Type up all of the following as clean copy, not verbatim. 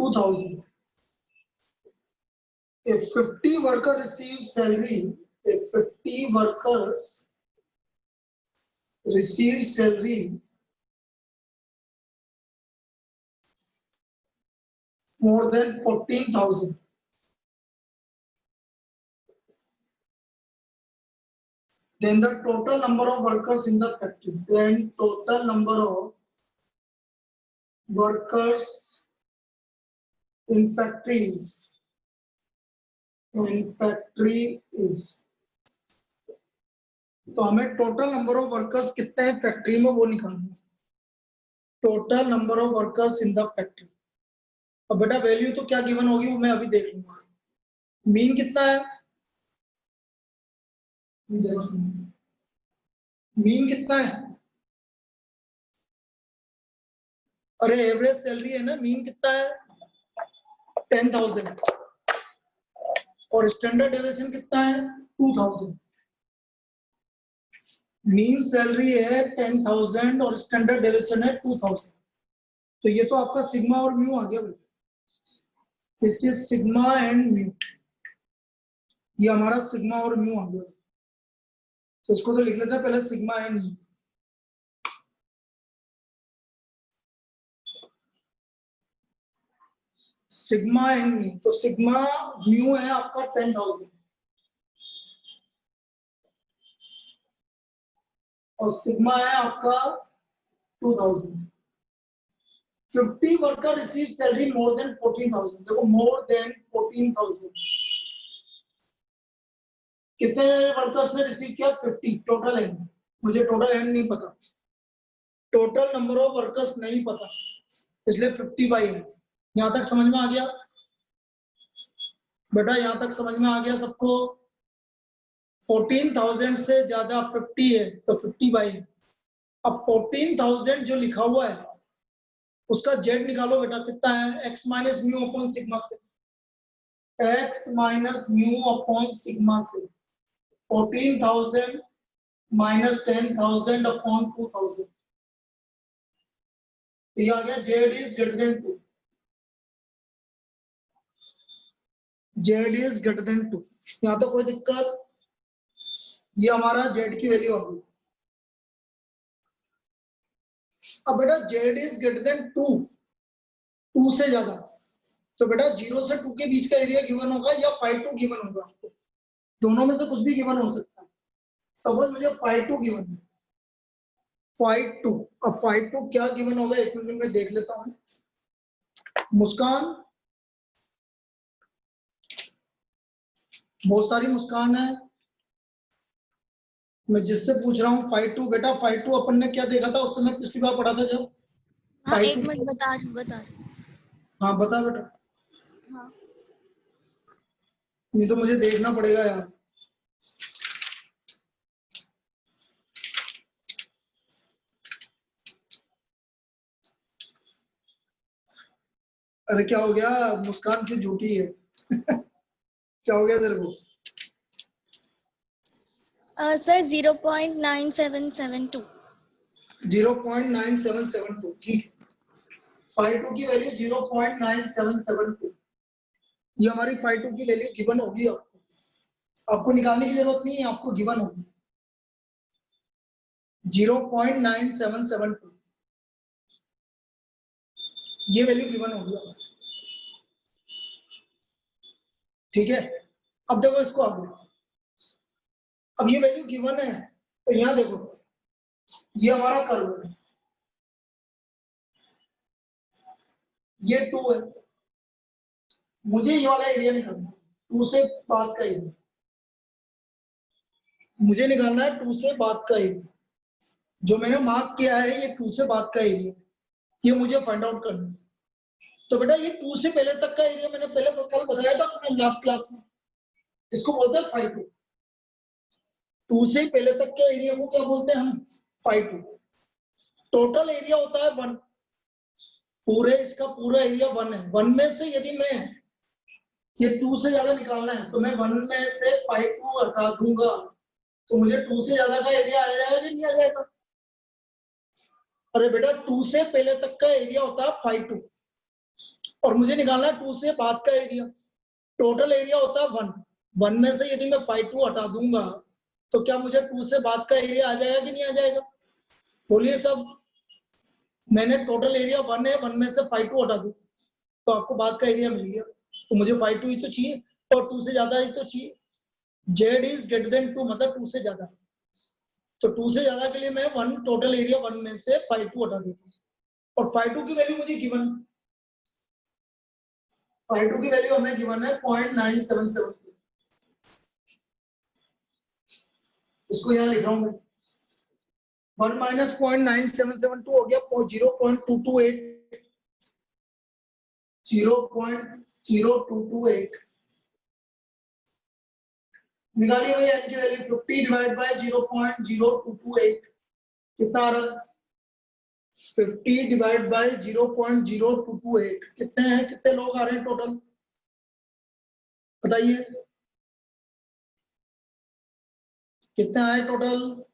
2000. If 50 workers receive salary, if 50 workers receive salary more than 14,000, then the total number of workers in the factory, then total number of workers in factories, in factory is, तो हमें total number of workers कितने हैं factory में वो निकालना, total number of workers in the factory. अब बेटा value तो क्या गिवन होगी वो मैं अभी देख लूंगा। मीन कितना है, मीन कितना है, अरे एवरेज सैलरी है ना, मीन कितना है 10,000 और स्टैंडर्ड डेविएशन कितना है 2,000। मीन सैलरी है 10,000 और स्टैंडर्ड डेविएशन है 2,000, तो ये तो आपका सिग्मा और म्यू आ गया। This is sigma and mu, ये हमारा सिग्मा और म्यू आ गया। तो इसको तो लिख लेते हैं पहले sigma and mu. Sigma and mu, तो सिग्मा म्यू है आपका 10,000 और सिग्मा है आपका 2,000। 50 worker receive salary more than 14,000, देखो मोर देन 14,000, कितने वर्कर्स ने रिसीव किया 50, टोटल है, मुझे टोटल एंड नहीं पता, टोटल नंबर ऑफ वर्कर्स नहीं पता, इसलिए 50 बाई है। यहां तक समझ में आ गया बेटा, यहां तक समझ में आ गया सबको। 14,000 से ज्यादा 50 है तो 50 बाई है। अब 14,000 जो लिखा हुआ है उसका जेड निकालो बेटा, कितना है X minus mu upon sigma से, X minus mu upon sigma से 14,000 माइनस 10,000 अपॉन 2,000, ये आ गया Z is greater than 2, Z is greater than 2। यहां तो कोई दिक्कत, ये हमारा जेड की वैल्यू आ गई। अब बेटा जेड इज ग्रेटर देन 2 से ज्यादा, तो बेटा 0 से 2 के बीच का एरिया गिवन होगा या 5 2 गिवन होगा, दोनों में से कुछ भी गिवन हो सकता है। सपोज मुझे 5 2 गिवन है, 5 2, अब 5 2 क्या गिवन होगा एक मिनट में देख लेता हूं। मुस्कान, बहुत सारी मुस्कान है, मैं जिससे पूछ रहा हूँ 5 2, बेटा 5 2 अपन ने क्या देखा था उस समय पिछली बार पढ़ा था जब, हाँ, एक मिनट बता रही। हाँ बता बेटा। हाँ, नहीं तो मुझे देखना पड़ेगा यार। अरे क्या हो गया, मुस्कान क्यों झूठी है क्या हो गया तेरे को? सर 0.9772। 0.9772, ठीक। 5 2 की वैल्यू 0.9772, ये हमारी 5 2 की वैल्यू गिवन होगी। आपको निकालने की जरूरत नहीं है, आपको गिवन होगी 0.9772, ये वैल्यू गिवन होगी, ठीक है। अब देखो इसको आगे, अब ये वैल्यू गिवन है तो यहाँ देखो ये हमारा कर्व है, ये 2 है, मुझे ये वाला एरिया निकालना, 2 से बाद का एरिया मुझे निकालना है, 2 से बाद का एरिया जो मैंने मार्क किया है, ये 2 से बाद का एरिया, ये मुझे फाइंड आउट करना है। तो बेटा ये 2 से पहले तक का एरिया मैंने पहले कल बताया था अपने लास्ट क्लास में, इसको बोलते हैं 5 2। 2 से पहले तक के एरिया को क्या बोलते हैं हम 5 2। टोटल एरिया होता है 1, पूरे इसका पूरा एरिया 1 है। 1 में से यदि मैं ये 2 से ज्यादा निकालना है तो मैं 1 में से 5 2 हटा दूंगा तो मुझे 2 से ज्यादा का एरिया आ जाएगा कि नहीं आ जाएगा? अरे बेटा 2 से पहले तक का एरिया होता है 5 2, और मुझे निकालना है 2 से बाद का एरिया। टोटल एरिया होता है 1, 1 में से यदि मैं 5/2 हटा दूंगा तो क्या मुझे 2 से बाद का एरिया आ जाएगा कि नहीं आ जाएगा? बोलिए सब। मैंने टोटल एरिया 1 है, 1 में से 5/2 हटा दूं तो आपको बाद का एरिया मिल गया। तो मुझे 5/2 ही तो चाहिए और 2 से ज्यादा ही तो चाहिए। जेड इज ग्रेटर देन 2 मतलब 2 से ज्यादा। तो 2 से ज्यादा के लिए मैं 1 टोटल एरिया 1 में से 5/2 हटा देता हूँ और 5/2 की वैल्यू मुझे गिवन, 5/2 की वैल्यू हमें गिवन है 0.977। इसको यहाँ लिख रहा हूँ मैं। 1 माइनस 0.9772 हो गया 0.228, 0.0228। निकालिए भाई n की वैल्यू 50 डिवाइड बाय 0.0228 कितना आ रहा है? 50 डिवाइड बाय 0.0228 कितने हैं? कितने लोग आ रहे हैं टोटल बताइए, कितने आए टोटल?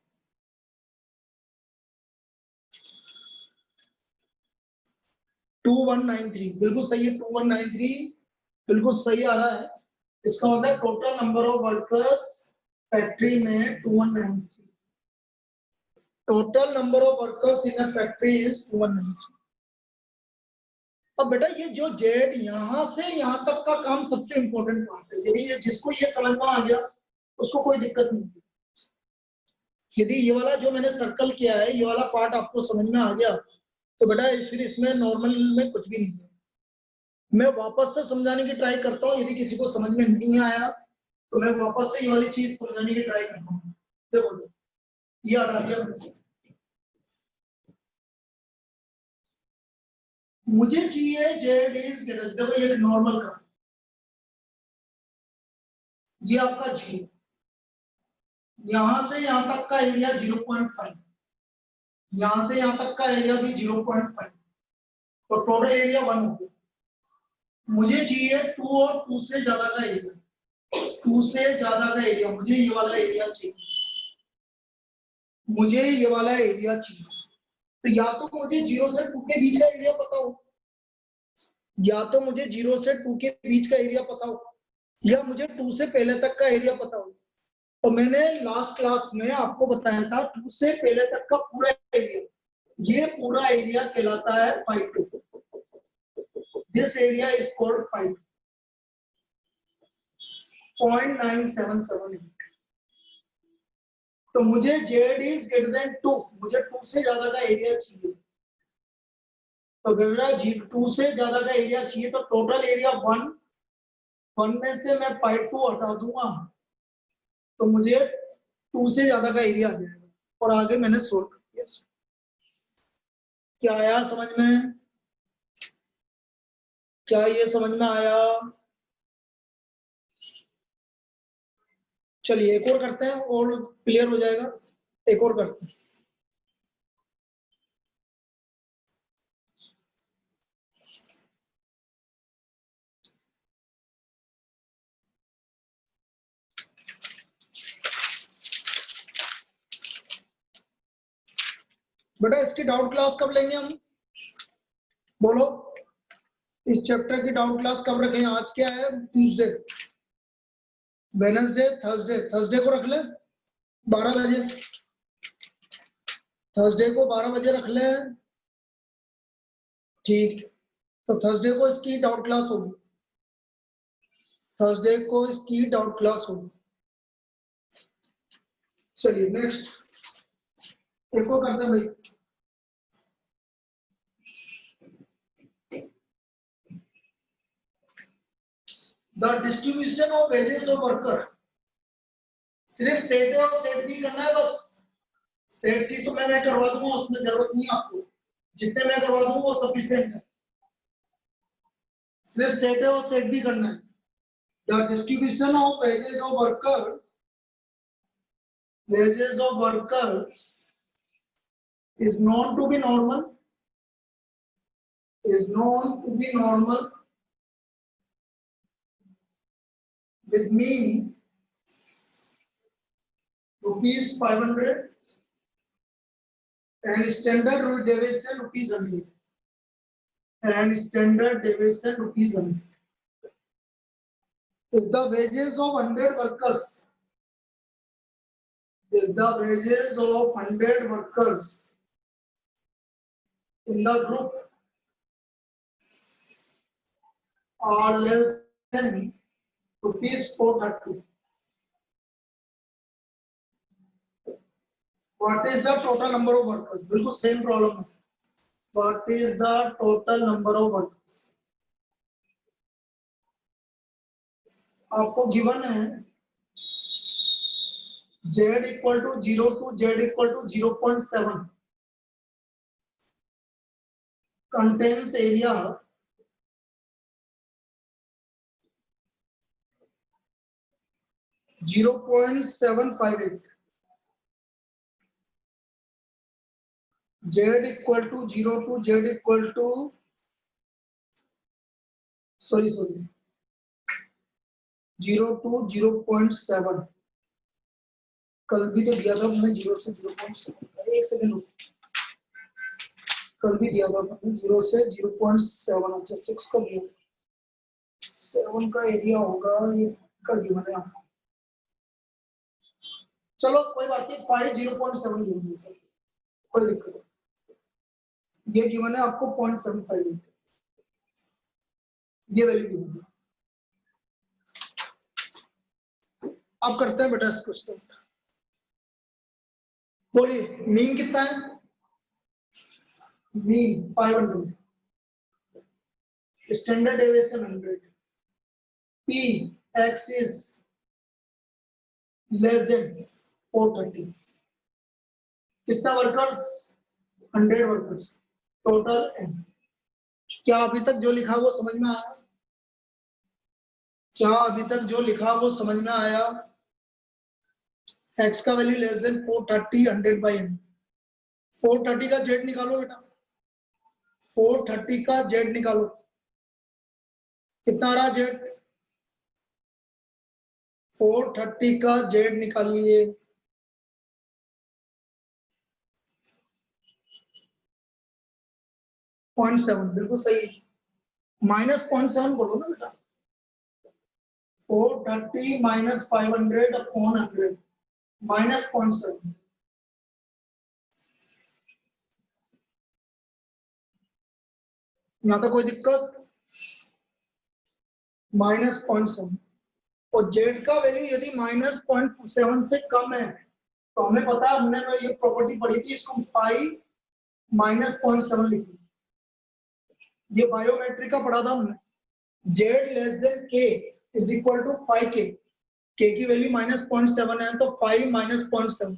2193 बिल्कुल सही है। 2193 बिल्कुल सही आ रहा है। इसका मतलब है total number of workers factory में 2193। Total number of workers in a factory is 2193। अब बेटा ये जो जेड यहां से यहां तक का काम सबसे इंपॉर्टेंट पार्ट है। यदि ये जिसको ये समझ में आ गया उसको कोई दिक्कत नहीं है। यदि ये वाला जो मैंने सर्कल किया है ये वाला पार्ट आपको समझ में आ गया तो बेटा फिर इसमें नॉर्मल में कुछ भी नहीं है। मैं वापस से समझाने की ट्राई करता हूँ, यदि किसी को समझ में नहीं आया तो मैं वापस से ये वाली चीज समझाने की ट्राई करता हूँ। देखो ये हटा दिया मैंने से। मुझे चाहिए जेड इज ग्रेटर, देखो ये नॉर्मल का, ये आपका जी, यहां से यहां तक का एरिया 0.5, यहां से यहां तक का एरिया भी 0.5, तो टोटल एरिया 1 हो गया। मुझे चाहिए 2 और 2 से ज्यादा का एरिया, 2 से ज्यादा का एरिया, मुझे ये वाला एरिया चाहिए, मुझे ये वाला एरिया चाहिए। तो या तो मुझे 0 से 2 के बीच का एरिया पता हो, या तो मुझे 0 से 2 के बीच का एरिया पता हो, या मुझे 2 से पहले तक का एरिया पता हो। तो मैंने लास्ट क्लास में आपको बताया था 2 से पहले तक का पूरा एरिया, ये पूरा एरिया कहलाता है 5/2। This area is called 5.9778। तो मुझे z इज ग्रेटर देन 2, मुझे 2 से ज्यादा का एरिया चाहिए। तो बेटा जी 2 से ज्यादा का एरिया चाहिए तो टोटल एरिया 1 में से मैं 5/2 हटा दूंगा तो मुझे 2 से ज्यादा का एरिया आ जाएगा और आगे मैंने सोल्व कर दिया। क्या आया समझ में? क्या ये समझ में आया? चलिए एक और करते हैं और क्लियर हो जाएगा। एक और करते हैं। बेटा इसकी डाउट क्लास कब लेंगे हम? बोलो। इस चैप्टर की डाउट क्लास कब रखें? आज क्या है? Tuesday, Wednesday, Thursday. थर्सडे को रख ले 12 बजे। थर्सडे को 12 बजे रख ले। ठीक, तो थर्सडे को इसकी डाउट क्लास होगी। थर्सडे को इसकी डाउट क्लास होगी। चलिए नेक्स्ट एक और करते हैं भाई। The distribution of wages of worker. सिर्फ सेट ए और सेट बी करना है बस। सेट सी तो मैं करवा दूंगा, उसमें जरूरत नहीं है आपको, जितने मैं करवा दूंगा वो सफिशिएंट है। सिर्फ सेट ए और सेट बी करना है। The distribution of wages of worker, wages of workers is known to be normal, is known to be normal with mean rupees 500 and standard deviation rupees 100, and standard deviation rupees 100. If the wages of 100 workers, if the wages of 100 workers in the group are less than rupees 430, what is the total number of workers? बिल्कुल same problem है. What is the total number of workers? आपको given है z equal to 0 to z equal to 0.7 contains area 0.758. Z equal to 0 to Z equal to sorry 0 to 0.7. कल भी तो दिया था हमने 0 से 0.7. एक सेकंड रुको, कल भी दिया था हमने 0 से 0.7. अच्छा 6 का दिया, 7 का एरिया होगा ये का गिवन है आपको. चलो कोई बात नहीं, 5 0.7 गिवन है, कोई दिक्कत नहीं. ये गिवन है आपको 0.75, ये वैल्यू गिवन है. अब करते हैं बेटा इसको स्टार्ट. बोलिए मीन कितना है? Mean 500, standard deviation 100, P X is less than 430. कितना वर्कर्स? 100 वर्कर्स. Total N. क्या अभी तक जो लिखा वो समझ में आया? क्या अभी तक जो लिखा वो समझ में आया? X का value less than 430 100 by N. 430 का Z निकालो बेटा, 430 का Z निकालो. कितना आ रहा Z? 430 का Z निकालिए. .7 बिल्कुल सही. -0.7 बोलो ना बेटा. 430 minus 500 upon 100 minus 0.7. यहाँ तक कोई दिक्कत? -0.7. और Z का वैल्यू यदि -0.7 से कम है तो हमें पता है, हमने ये प्रॉपर्टी पढ़ी थी, इसको 5 -0.7 लिखी. ये बायोमेट्रिक का पढ़ा था हमने. Z less than K is equal to 5K. K की वैल्यू -0.7 है तो 5 -0.7.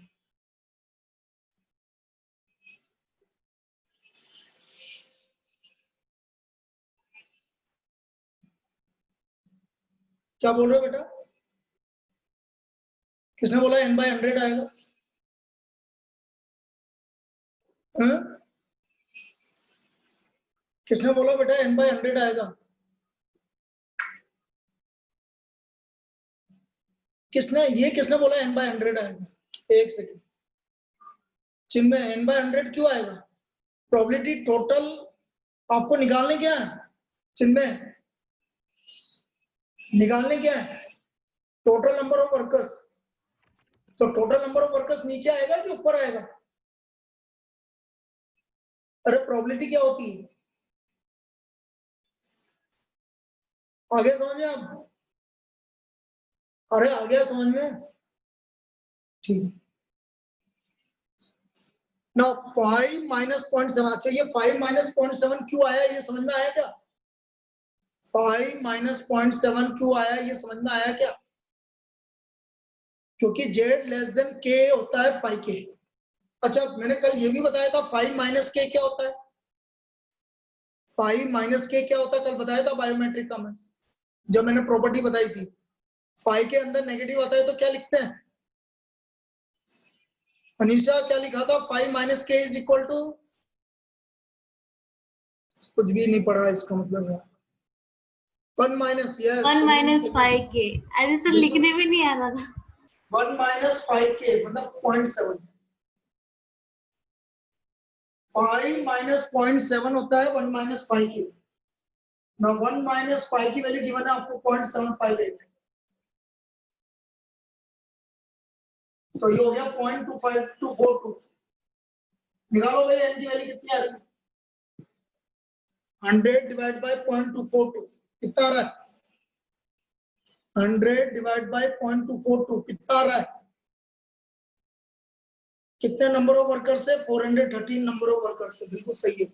क्या बोल रहे हो बेटा? किसने बोला n/100 आएगा? किसने बोला बेटा n/100 आएगा? किसने बोला n/100 आएगा? एक सेकंड. चिन्मय n/100 क्यों आएगा? प्रोबेबिलिटी टोटल आपको निकालने क्या है? चिन्मय निकालने क्या है? Total number of workers. तो टोटल नंबर ऑफ वर्कर्स नीचे आएगा कि ऊपर आएगा? अरे प्रोबेबिलिटी क्या होती है? आगे समझ में आप? अरे आ गया समझ में? ठीक है. Now 5 -0.7. अच्छा ये 5 -0.7 क्यों आया, ये समझ में आया क्या? 5 -0.7 क्यों आया, ये समझ में आया क्या? क्योंकि Z लेस देन K होता है 5K. अच्छा मैंने कल ये भी बताया था 5 - K क्या होता है? 5 - K क्या होता है कल बताया था बायोमेट्रिक का मैं, जब मैंने प्रॉपर्टी बताई थी. 5 के अंदर नेगेटिव आता है तो क्या लिखते हैं? अनीशा क्या लिखा था? 5 - K इज इक्वल टू, कुछ भी नहीं पढ़ा इसका मतलब है 1 - yes 1 - 5K. अरे सर लिखने में नहीं आ रहा था. 1 - 5K मतलब 0.7. 5 माइनस 0.7 होता है 1 माइनस 5 की। ना 1 माइनस 5 की वैल्यू गिवन है आपको 0.758। तो ये हो गया 0.25242। निकालो भाई n की वैल्यू कितनी आ रही है? 100 डिवाइड बाय 0.242 कितना आ रहा है? 100 डिवाइड बाय 0.242 कितना आ रहा है? कितने नंबर ऑफ वर्कर्स है? 413 नंबर ऑफ वर्कर्स है। बिल्कुल सही है।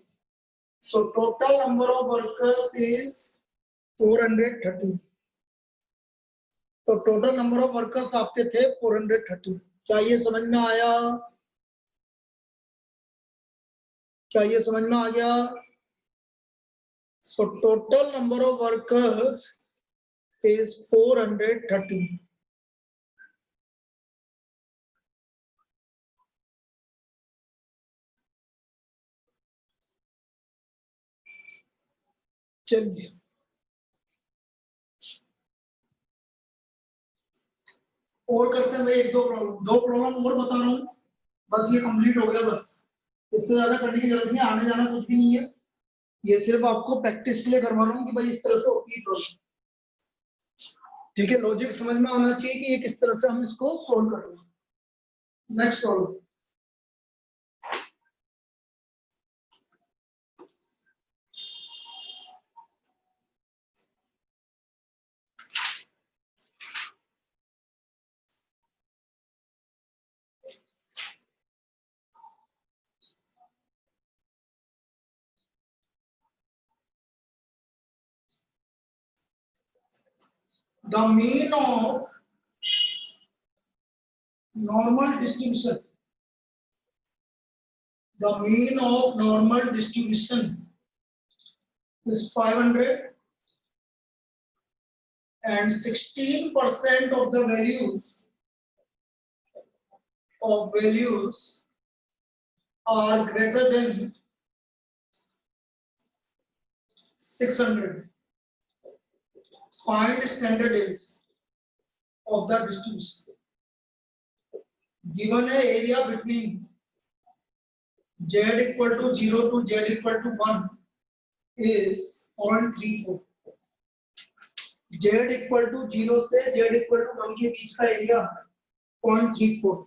So total number of workers is 413। तो टोटल नंबर ऑफ वर्कर्स आपके थे 413। क्या ये समझ में आया? क्या ये समझ में आ गया? So total number of workers is 430। चलिए और करते हैं भाई, एक दो प्रॉब्लम और बता रहा हूँ, बस ये कंप्लीट हो गया। बस इससे ज्यादा करने की जरूरत नहीं, आने जाना कुछ भी नहीं है। ये सिर्फ आपको प्रैक्टिस के लिए करवा रहा हूँ कि भाई इस तरह से होती है प्रॉब्लम। ठीक है, लॉजिक समझ में आना चाहिए कि ये किस तरह से हम इसको सोल्व करेंगे। Next problem. The mean of normal distribution. The mean of normal distribution is 500 and 16% of the values are greater than 600. Find standard age of the distribution. Given a area between z equal to 0 to z equal to 1 is 0.34. z equal to 0 से z equal to 1 के बीच का area 0.34।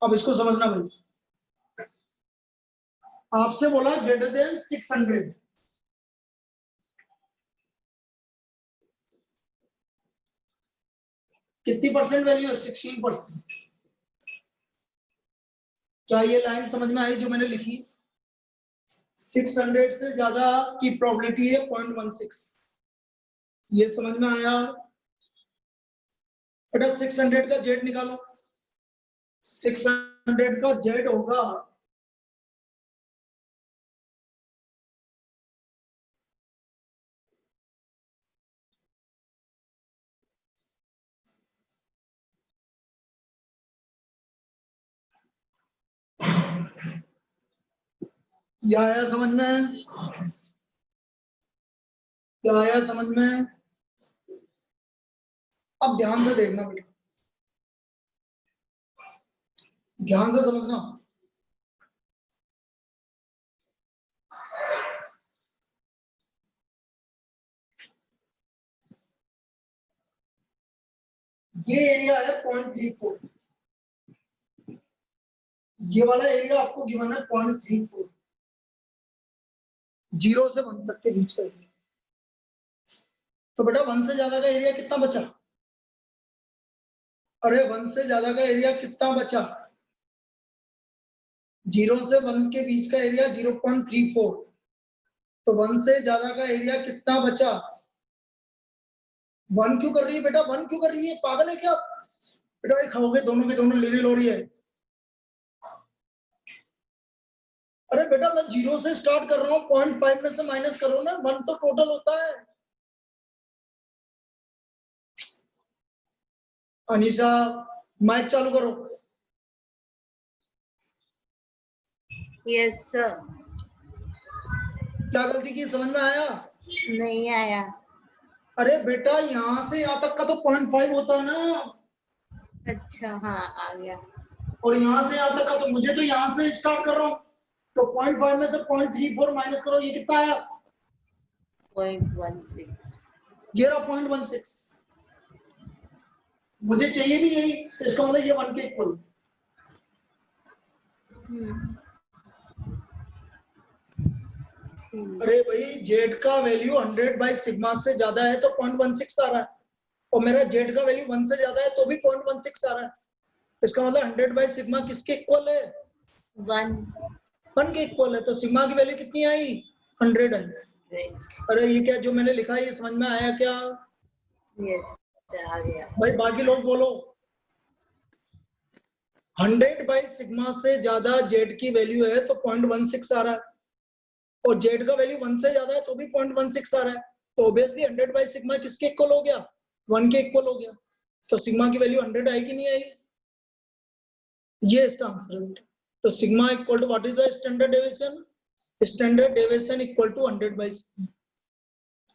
अब इसको समझना भाई, आपसे बोला greater than 600। कितनी परसेंट वैल्यू है? 16%। क्या ये लाइन समझ में आई जो मैंने लिखी? 600 से ज्यादा की प्रोबेबिलिटी है 0.16। ये समझ में आया? बेटा 600 का जेड निकालो। 600 का जेड होगा क्या आया समझ में? क्या आया समझ में? अब ध्यान से देखना बेटा, ध्यान से समझना। ये एरिया है 0.34। ये वाला एरिया आपको गिवन है 0.34। 0 से 1 तक के बीच का एरिया। तो बेटा 1 से ज्यादा का एरिया कितना बचा? अरे 1 से ज्यादा का एरिया कितना बचा? 0 से 1 के बीच का एरिया 0.34। तो 1 से ज्यादा का एरिया कितना बचा? 1 क्यों कर रही है बेटा? 1 क्यों कर रही है? पागल है क्या बेटा? ये खाओगे दोनों के दोनों लेने लो रही है। अरे बेटा मैं 0 से स्टार्ट कर रहा हूँ, 0.5 में से माइनस करो ना, 1 तो टोटल होता है। अनीशा माइक चालू करो। Yes sir. क्या गलती की समझ में आया? नहीं आया। अरे बेटा यहाँ से यहाँ तक का तो 0.5 होता है ना। अच्छा हाँ आ गया। और यहाँ से यहाँ तक का, तो मुझे तो यहाँ से स्टार्ट कर रहा हूँ, तो 0.5 में से 0.34 माइनस करो, ये कितना आया? 0.16। ये रहा 0.16। मुझे चाहिए भी यही, तो इसका मतलब ये 1 के इक्वल। अरे भाई जेड का वैल्यू 100 बाई सिग्मा से ज्यादा है तो 0.16 आ रहा है, और मेरा जेड का वैल्यू 1 से ज्यादा है तो भी 0.16 आ रहा है। इसका मतलब 100 बाई सिग्मा किसके इक्वल है? 1 के इक्वल है। तो सिग्मा की वैल्यू कितनी आई? 100 आई। अरे ये क्या जो मैंने लिखा है ये समझ में आया क्या? यस आ गया भाई बाकी लोग बोलो। 100 बाई सिग्मा से ज्यादा जेड की वैल्यू है तो 0.16 आ रहा है, और जेड का वैल्यू 1 से ज्यादा है तो भी 0.16 आ रहा है, तो ऑब्वियसली 100 बाई सिग्मा किसके इक्वल हो गया? 1 के इक्वल हो गया। तो सिग्मा की वैल्यू 100 आई कि नहीं आई? ये इसका आंसर है। तो sigma equal to what is the standard deviation? Standard deviation equal to 100 by sigma.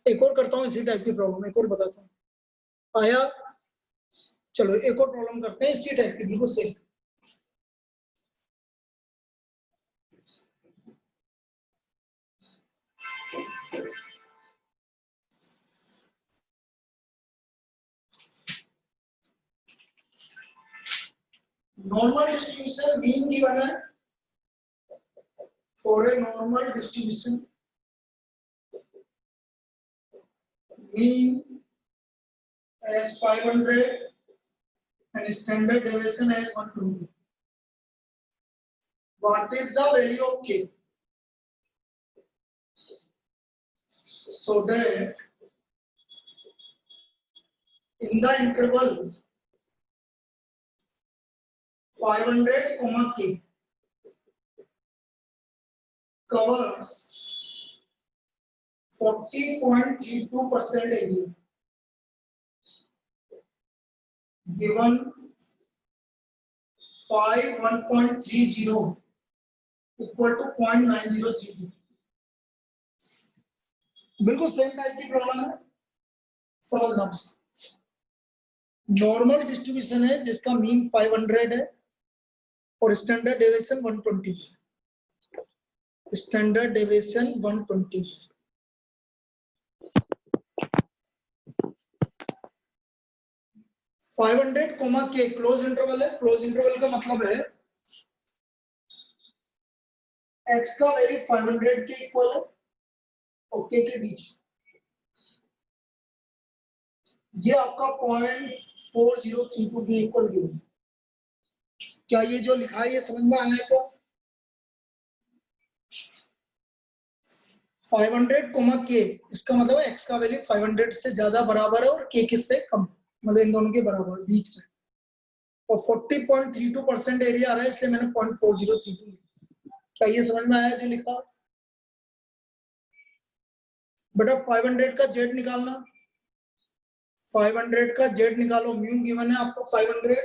एक और करता हूँ इसी टाइप की प्रॉब्लम, एक और बताता हूँ। आया? चलो एक और प्रॉब्लम करते हैं इसी टाइप की, बिल्कुल same. Normal distribution mean given है, for a normal distribution mean as 500 and standard deviation as 120. What is the value of k? So that in the interval 500 comma k covers 40.32% area given 1.30 equal to 0.9032. बिल्कुल same type की problem है, समझना। Normal distribution है जिसका mean 500 है और standard deviation 120 है। Standard deviation 120 है। फाइव हंड्रेड कोमा के क्लोज इंटरवल है। क्लोज इंटरवल का मतलब है x का वैल्यू 500 के इक्वल है और k के बीच। ये आपका 0.4032 के इक्वल गिवन। क्या ये जो लिखा है ये समझ में आया है? तो 500 कोमा के, इसका मतलब है x का वैल्यू 500 से ज्यादा बराबर है और k किससे कम, मतलब इन दोनों के बराबर बीच में। और 40.32% एरिया आ रहा है इसलिए मैंने 0.4032। क्या ये समझ में आया जो लिखा? बेटा 500 का जेड निकालना, 500 का जेड निकालो। म्यू गिवन है आपको 500,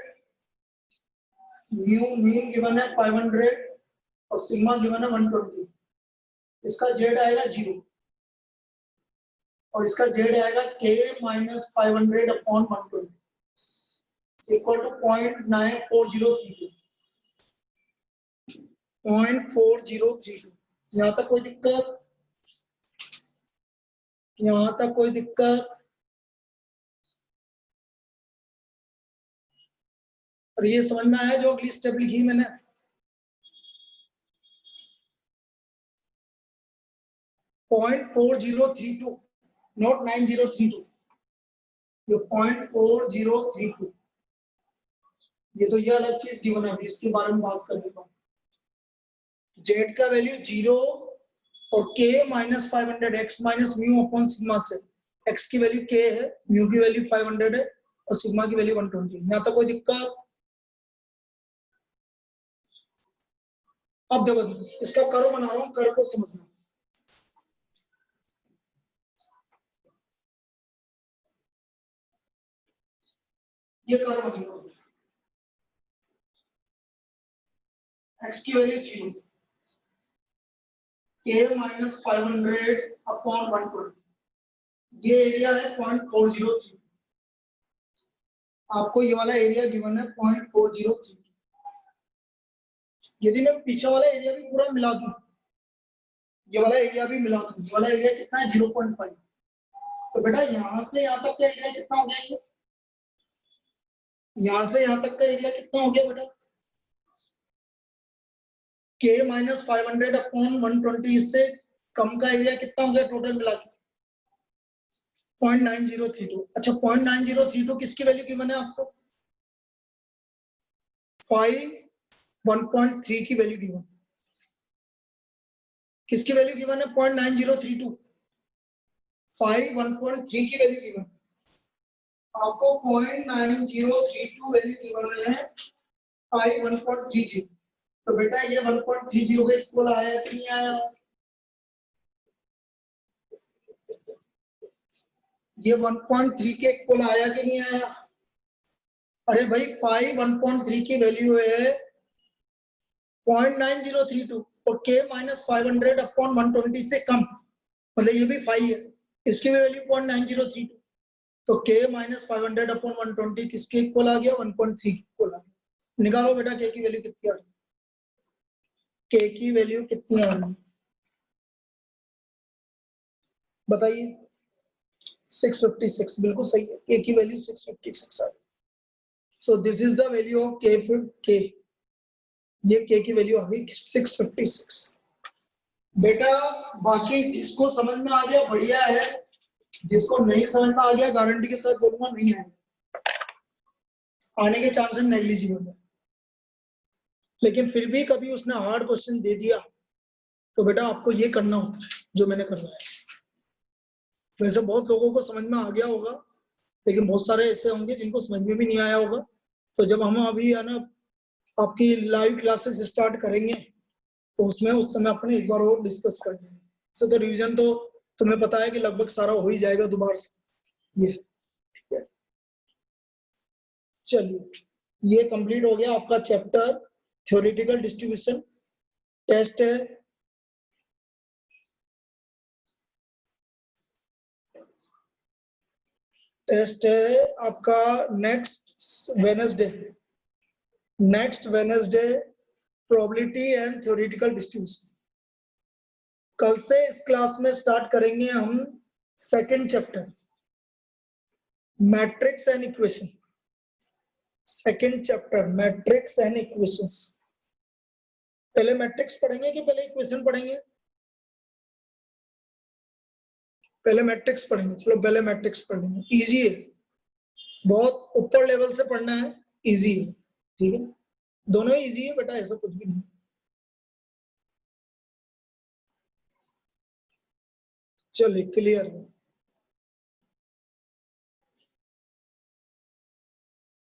म्यू गिवन है 500 और सिग्मा गिवन है 120। इसका जेड आएगा 0 और इसका जेड आएगा k minus 500 upon 120 equal to 0.9403 0.4032। यहाँ तक कोई दिक्कत? यहाँ तक कोई दिक्कत? और ये समझ में आया जो अगली स्टेप लिखी मैंने? पॉइंट 4032 नॉट 9032, ये 0.4032। ये तो ये अलग चीज गिवन है, अभी इसके बारे में बात कर लेता हूँ। जेड का वैल्यू 0 और k minus 500 x minus mu upon sigma से। x की वैल्यू k है, म्यू की वैल्यू 500 है और सिग्मा की वैल्यू 120। यहाँ तक कोई दिक्कत? अब देखो इसका कर्व बना रहा हूँ, कर्व को समझना। ये कर्व बनेगा, x की वैल्यू 0, k माइनस 500 अपॉन 120। ये एरिया है 0.403। आपको ये वाला एरिया गिवन है 0.403। यदि मैं पीछे वाला एरिया भी पूरा मिला दूं, ये वाला एरिया भी मिला दूं, वाला एरिया कितना है 0.5, तो बेटा यहाँ से यहाँ तक का एरिया कितना हो गया ये, यहाँ से यहाँ तक का एरिया कितना हो गया बेटा, k माइनस 500 अपॉन 120, इससे कम का एरिया कितना हो गया टोटल मिला के 0.9032। अच्छा 0.9032 किसकी वैल्यू गिवन है आपको, 1.3 की वैल्यू गिवन, किसकी वैल्यू गिवन है 0.9032, 1.3 की वैल्यू गिवन, आपको 0.9032 वैल्यू गिवन है 1.30, तो बेटा ये 1.30 के इक्वल आया कि नहीं आया, ये 1.3 के इक्वल आया कि नहीं आया, अरे भाई 1.3 की वैल्यू है 0.9032 और k माइनस 500 अपॉन 120 से कम, मतलब ये भी 5 है, इसकी भी वैल्यू 0.9032, तो k माइनस 500 अपॉन 120 किसके इक्वल आ गया 1.3 के इक्वल आ गया। निकालो बेटा k की वैल्यू कितनी आ रही है, k की वैल्यू कितनी आ रही है बताइए, 656, बिल्कुल सही है, k की वैल्यू 656 आ रही है। So this is the value of k, ये k की वैल्यू आ गई 656। बेटा बाकी जिसको समझ में आ गया बढ़िया है, जिसको नहीं समझ में आ गया गारंटी के साथ बोलूंगा नहीं आएगा, आने के चांसेस नेग्लिजिबल है, लेकिन फिर भी कभी उसने हार्ड क्वेश्चन दे दिया तो बेटा आपको ये करना होता है जो मैंने करवाया। वैसे बहुत लोगों को समझ में आ गया होगा, लेकिन बहुत सारे ऐसे होंगे जिनको समझ में भी नहीं आया होगा, तो जब हम अभी है ना आपकी लाइव क्लासेस स्टार्ट करेंगे तो उसमें उस समय अपने एक बार और डिस्कस कर लेंगे। सो तो रिवीजन तो तुम्हें पता है कि लगभग सारा हो ही जाएगा दोबारा से, ये ठीक है। चलिए ये कंप्लीट हो गया आपका चैप्टर थ्योरेटिकल डिस्ट्रीब्यूशन। टेस्ट है आपका next Wednesday probability and theoretical distribution. कल से इस क्लास में स्टार्ट करेंगे हम second chapter matrix and equation. Second chapter matrix and equations. पहले मैट्रिक्स पढ़ेंगे कि पहले इक्वेशन पढ़ेंगे, पहले मैट्रिक्स पढ़ेंगे, चलो पहले मैट्रिक्स पढ़ेंगे, इजी है, बहुत ऊपर लेवल से पढ़ना है, इजी है, ठीक है, दोनों ही इजी है बेटा, ऐसा कुछ भी नहीं। चलिए क्लियर है।